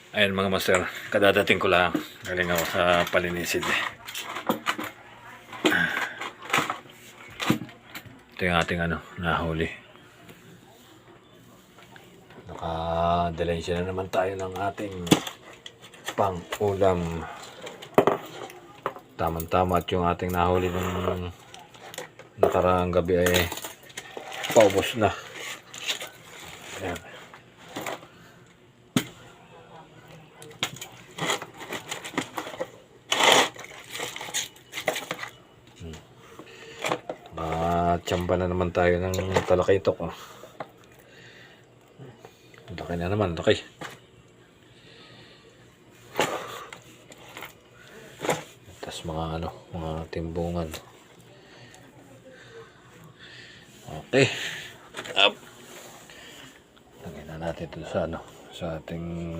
Ayun mga master, kadadating ko lang. Galing ako sa palinisid. Ito yung ating nahuli. Nakadalansya na naman tayo ng ating pang-ulam. Tama-tama at yung ating nahuli ng nakaraang gabi ay paubos na. Ayan. Tsamba na naman tayo ng talakaytok. Laki na naman, laki. Tapos mga timbungan. Okay. Up. Lagyan na natin ito sa ating